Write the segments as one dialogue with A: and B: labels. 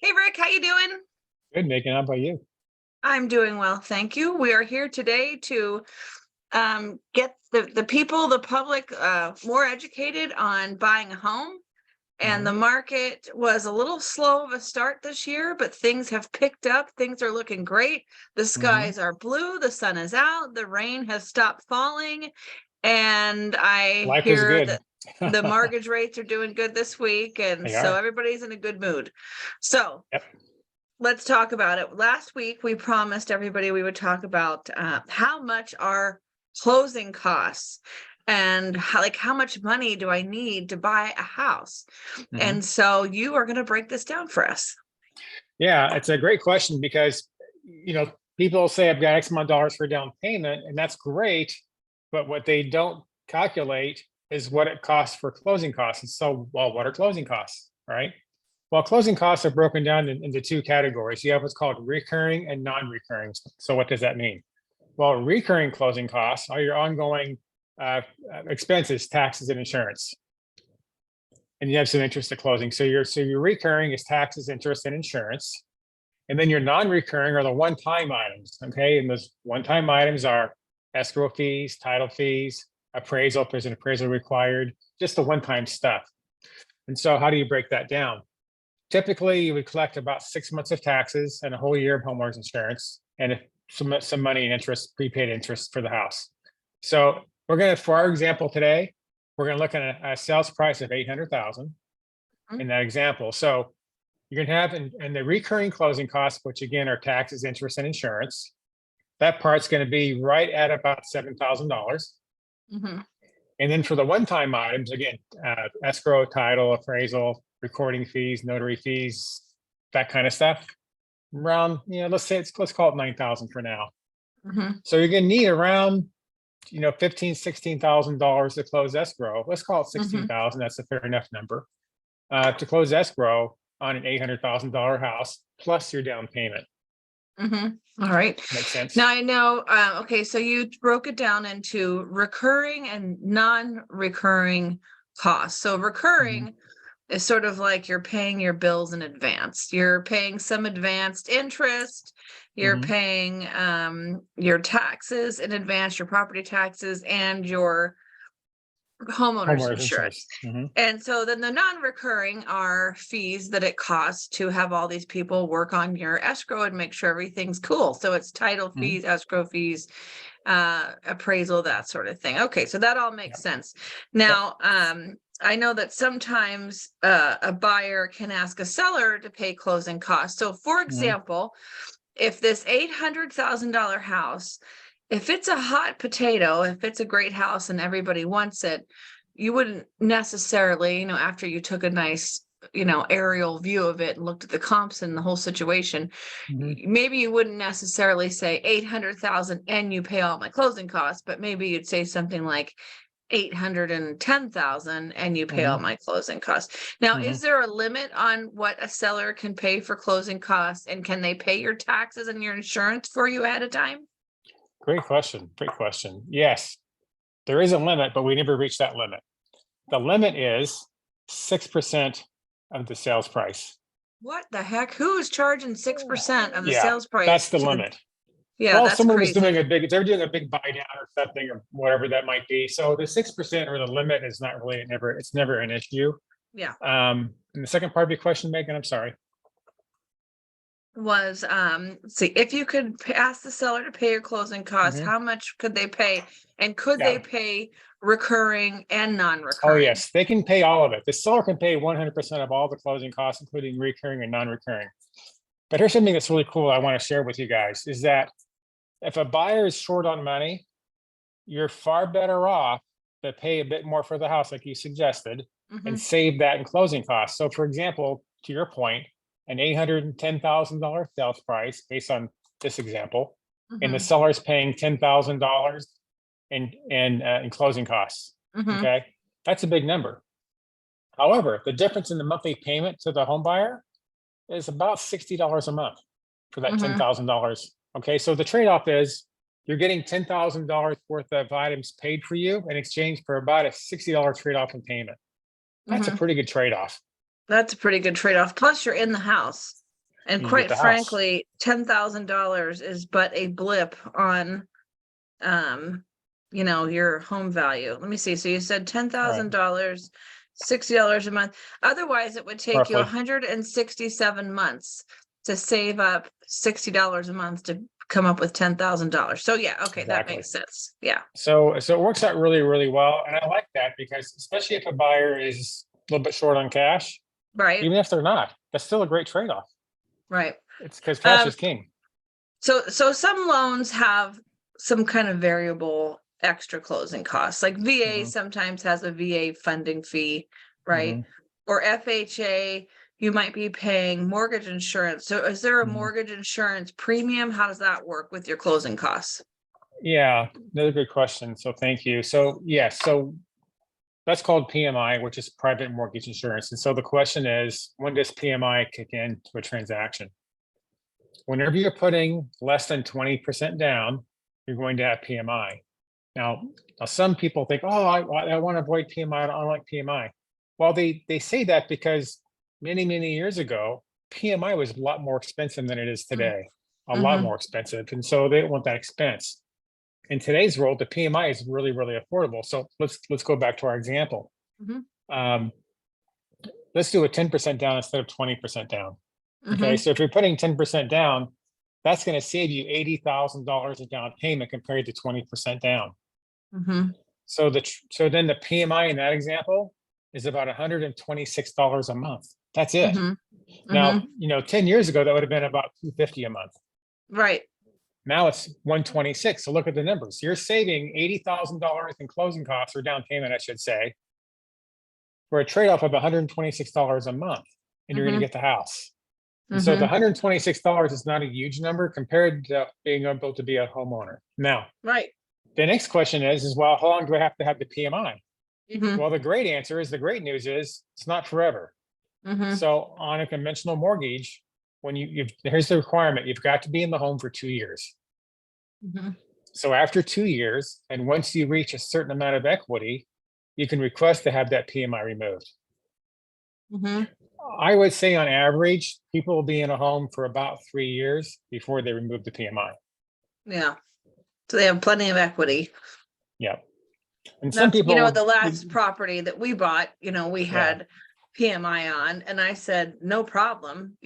A: Hey Rick, how you doing?
B: Good, Megan. How about you?
A: I'm doing well, thank you. We are here today to get the people, the public, more educated on buying a home. And
B: Mhm.
A: the market was a little slow of a start this year, but things have picked up. Things are looking great. The
B: Mhm.
A: skies are blue, the sun is out, the rain has stopped falling, and I
B: Life is
A: hear
B: good.
A: that the mortgage rates are doing good this week, and
B: They
A: so
B: are.
A: everybody's in a good mood. So
B: Yep.
A: let's talk about it. Last week, we promised everybody we would talk about how much are closing costs and how much money do I need to buy a house?
B: Mhm.
A: And so you are going to break this down for us.
B: Yeah, it's a great question because people say I've got X amount of dollars for a down payment, and that's great, but what they don't calculate is what it costs for closing costs. And so, well, what are closing costs, right? Well, closing costs are broken down into two categories. You have what's called recurring and non-recurring. So, what does that mean? Well, recurring closing costs are your ongoing uh, expenses, taxes, and insurance. And you have some interest at closing. So your recurring is taxes, interest, and insurance. And then your non-recurring are the one-time items. Okay. And those one-time items are escrow fees, title fees, appraisal, if there's an appraisal required, just the one-time stuff. And so how do you break that down? Typically, you would collect about 6 months of taxes and a whole year of homeowners insurance and some money in interest, prepaid interest for the house. So we're going to, for our example today, we're going to look at a sales price of 800,000
A: Mhm.
B: in that example. So you're going to have and the recurring closing costs, which again are taxes, interest, and insurance. That part's going to be right at about $7,000.
A: Mhm.
B: And then for the one-time items, again, escrow, title, appraisal, recording fees, notary fees, that kind of stuff. Around, let's call it 9,000 for now.
A: Mhm.
B: So you're going to need around, 15, $16,000 to close escrow. Let's call it
A: Mhm.
B: 16,000. That's a fair enough number to close escrow on an $800,000 house plus your down payment.
A: Mhm. All right.
B: Makes
A: Now
B: sense.
A: I know. Okay, so you broke it down into recurring and non-recurring costs. So
B: Mhm.
A: recurring is sort of like you're paying your bills in advance. You're paying some advanced interest. You're
B: Mhm.
A: paying your taxes in advance, your property taxes, and your homeowner's
B: Homeowners
A: insurance.
B: insurance. Mhm.
A: And so then the non-recurring are fees that it costs to have all these people work on your escrow and make sure everything's cool. So it's title
B: Mhm.
A: fees, escrow fees, appraisal, that sort of thing. Okay, so that all makes
B: Yep.
A: sense.
B: Yep.
A: Now, I know that sometimes a buyer can ask a seller to pay closing costs. So for
B: Mhm.
A: example, if this $800,000 house, if it's a hot potato, if it's a great house and everybody wants it, you wouldn't necessarily, after you took a nice, aerial view of it and looked at the comps and the whole situation,
B: Mhm.
A: maybe you wouldn't necessarily say 800,000 and you pay all my closing costs, but maybe you'd say something like 810,000 and you pay all
B: Mhm.
A: my closing costs. Now, is
B: Mhm.
A: there a limit on what a seller can pay for closing costs, and can they pay your taxes and your insurance for you ahead of time?
B: Great question. Great question. Yes, there is a limit, but we never reach that limit. The limit is 6% of the sales price.
A: What the heck? Who is charging 6% of the
B: Yeah,
A: sales
B: that's
A: price
B: the
A: to the
B: limit.
A: Yeah,
B: Well, if
A: that's
B: someone was
A: crazy.
B: doing they're doing a big buy down or something or whatever that might be. So the 6% or the limit is not really it's never an issue.
A: Yeah.
B: And the second part of your question, Megan, I'm sorry.
A: Was see if you could ask the seller to pay your closing costs,
B: Mhm.
A: how much could they pay? And could they
B: Yeah.
A: pay recurring and
B: Oh,
A: non-recurring?
B: yes, they can pay all of it. The seller can pay 100% of all the closing costs, including recurring and non-recurring. But here's something that's really cool I want to share with you guys is that if a buyer is short on money, you're far better off to pay a bit more for the house, like you suggested, and
A: Hmm.
B: save that in closing costs. So, for example, to your point, an $810,000 sales price based on this example, and the
A: Hmm.
B: seller's paying $10,000 in closing costs.
A: Hmm.
B: Okay, that's a big number. However, the difference in the monthly payment to the home buyer is about $60 a month for that
A: Hmm.
B: $10,000. Okay, so the trade-off is you're getting $10,000 worth of items paid for you in exchange for about a $60 trade-off in payment. That's a
A: Hmm.
B: pretty good trade-off.
A: That's a pretty good trade-off. Plus, you're in the house. And
B: you get
A: quite
B: the house.
A: frankly, $10,000 is but a blip on, your home value. Let me see. So you said
B: Right,
A: $10,000, $60 a month. Otherwise, it would take you
B: roughly.
A: 167 months to save up $60 a month to come up with $10,000. So yeah, okay, that
B: Exactly.
A: makes sense. Yeah,
B: So it works out really, really well. And I like that because especially if a buyer is a little bit short on cash,
A: right,
B: even if they're not, that's still a great trade-off.
A: right.
B: It's because cash
A: Um,
B: is king.
A: so some loans have some kind of variable extra closing costs. Like VA
B: Mhm,
A: sometimes has a VA funding fee, right?
B: mhm,
A: Or FHA, you might be paying mortgage insurance. So is there a
B: mhm.
A: mortgage insurance premium? How does that work with your closing costs?
B: Yeah, another good question. So thank you. So yes, so that's called PMI, which is private mortgage insurance. And so the question is, when does PMI kick in to a transaction? Whenever you're putting less than 20% down, you're going to have PMI. Now, some people think, oh, I want to avoid PMI. I don't like PMI. Well, they say that because many, many years ago, PMI was a lot more expensive than it is today, a lot
A: Mm-hmm.
B: more expensive. And so they don't want that expense. In today's world, the PMI is really, really affordable. So let's go back to our example.
A: Mm-hmm.
B: Um, let's do a 10% down instead of 20% down. Okay,
A: Mm-hmm.
B: so if you're putting 10% down, that's going to save you $80,000 a down payment compared to 20% down.
A: Mm-hmm.
B: So then the PMI in that example is about $126 a month. That's it.
A: Mm-hmm.
B: Now,
A: Mm-hmm.
B: 10 years ago, that would have been about 250 a month.
A: Right.
B: Now it's 126. So look at the numbers. You're saving $80,000 in closing costs or down payment, I should say, for a trade-off of $126 a month, and you're going to
A: Mm-hmm.
B: get the house. And so the
A: Mm-hmm.
B: $126 is not a huge number compared to being able to be a homeowner. Now,
A: Right.
B: the next question is well, how long do I have to have the PMI?
A: Mm-hmm.
B: Well, the great answer is the great news is it's not forever.
A: Mm-hmm.
B: So on a conventional mortgage, when here's the requirement, you've got to be in the home for 2 years.
A: Mm-hmm.
B: So after 2 years, and once you reach a certain amount of equity, you can request to have that PMI removed.
A: Mm-hmm.
B: I would say on average, people will be in a home for about 3 years before they remove the PMI.
A: Yeah. So they have plenty of equity.
B: Yeah. And some
A: That's,
B: people,
A: the last property that we bought, we
B: yeah.
A: had PMI on, and I said, no problem,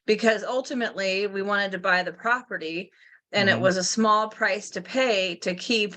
A: because ultimately we wanted to buy the property and it
B: Mhm,
A: was a small price to pay to keep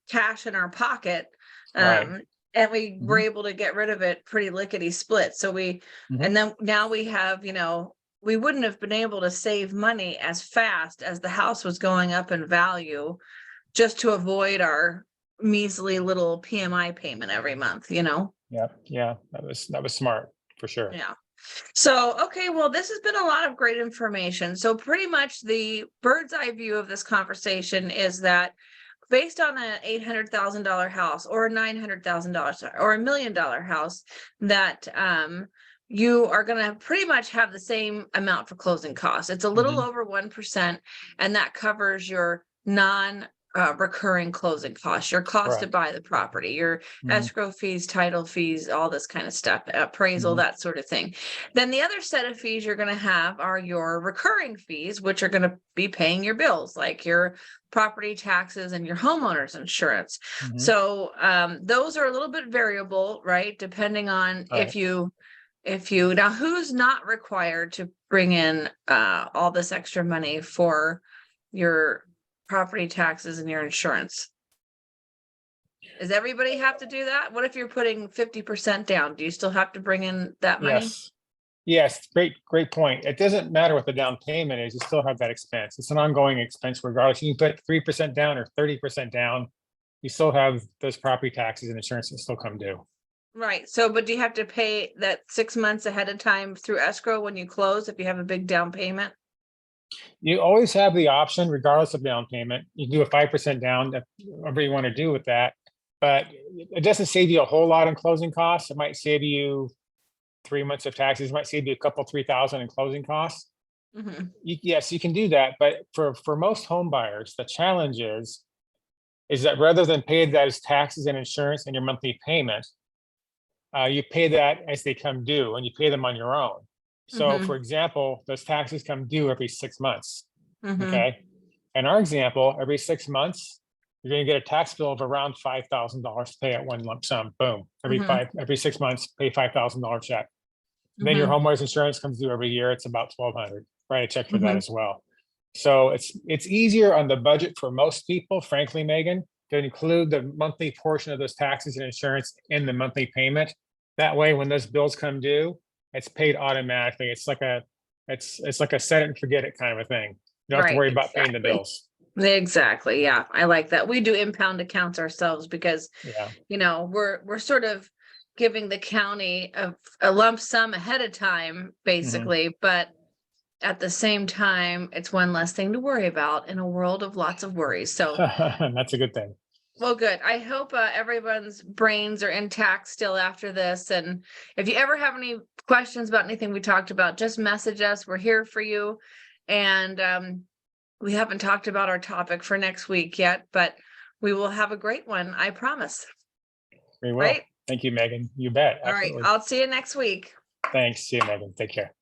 A: cash in our pocket.
B: right.
A: And we were
B: Mhm,
A: able to get rid of it pretty lickety split.
B: mhm,
A: and then now we have, we wouldn't have been able to save money as fast as the house was going up in value just to avoid our measly little PMI payment every month.
B: yeah, yeah. That was smart for sure.
A: Yeah. So, okay, well, this has been a lot of great information. So, pretty much the bird's eye view of this conversation is that based on an $800,000 house or a $900,000 or $1 million house, that you are going to pretty much have the same amount for closing costs. It's a little
B: Mhm,
A: over 1%, and that covers your non recurring closing costs, your cost to
B: correct.
A: buy the property, your
B: Mhm,
A: escrow fees, title fees, all this kind of stuff, appraisal,
B: mhm,
A: that sort of thing. Then the other set of fees you're going to have are your recurring fees, which are going to be paying your bills, like your property taxes and your homeowner's insurance.
B: mhm,
A: So those are a little bit variable, right? Depending on
B: right.
A: if you now who's not required to bring in all this extra money for your property taxes and your insurance. Does everybody have to do that? What if you're putting 50% down? Do you still have to bring in that money?
B: Yes. Yes, great point. It doesn't matter what the down payment is, you still have that expense. It's an ongoing expense regardless. You can put 3% down or 30% down, you still have those property taxes and insurance that still come due.
A: Right. So, but do you have to pay that 6 months ahead of time through escrow when you close if you have a big down payment?
B: You always have the option, regardless of down payment. You can do a 5% down, whatever you want to do with that. But it doesn't save you a whole lot in closing costs. It might save you 3 months of taxes, it might save you a couple, 3,000 in closing costs.
A: Hmm.
B: Yes, you can do that. But for most home buyers, the challenge is that rather than pay that as taxes and insurance and your monthly payment, you pay that as they come due and you pay them on your own. So
A: Mhm.
B: for example, those taxes come due every 6 months.
A: Mhm.
B: Okay. In our example, every 6 months, you're going to get a tax bill of around $5,000 to pay at one lump sum. Boom.
A: Mhm.
B: Every 6 months, pay $5,000 check. Then your
A: Mhm.
B: homeowner's insurance comes due every year. It's about 1,200. Write a check for that
A: Mhm.
B: as well. So it's easier on the budget for most people, frankly, Megan, to include the monthly portion of those taxes and insurance in the monthly payment. That way, when those bills come due, it's paid automatically. It's like a set it and forget it kind of a thing. You don't have to
A: Right,
B: worry about paying the
A: exactly.
B: bills.
A: Exactly. Yeah, I like that. We do impound accounts ourselves because,
B: Yeah.
A: we're sort of giving the county a lump sum ahead of time,
B: Mhm.
A: basically, but at the same time, it's one less thing to worry about in a world of lots of worries. So,
B: That's a good thing.
A: well, good. I hope everyone's brains are intact still after this. And if you ever have any questions about anything we talked about, just message us. We're here for you. And we haven't talked about our topic for next week yet, but we will have a great one. I promise.
B: Very
A: Right?
B: well. Thank you, Megan. You bet.
A: All right.
B: Absolutely.
A: I'll see you next week.
B: Thanks. See you, Megan. Take care.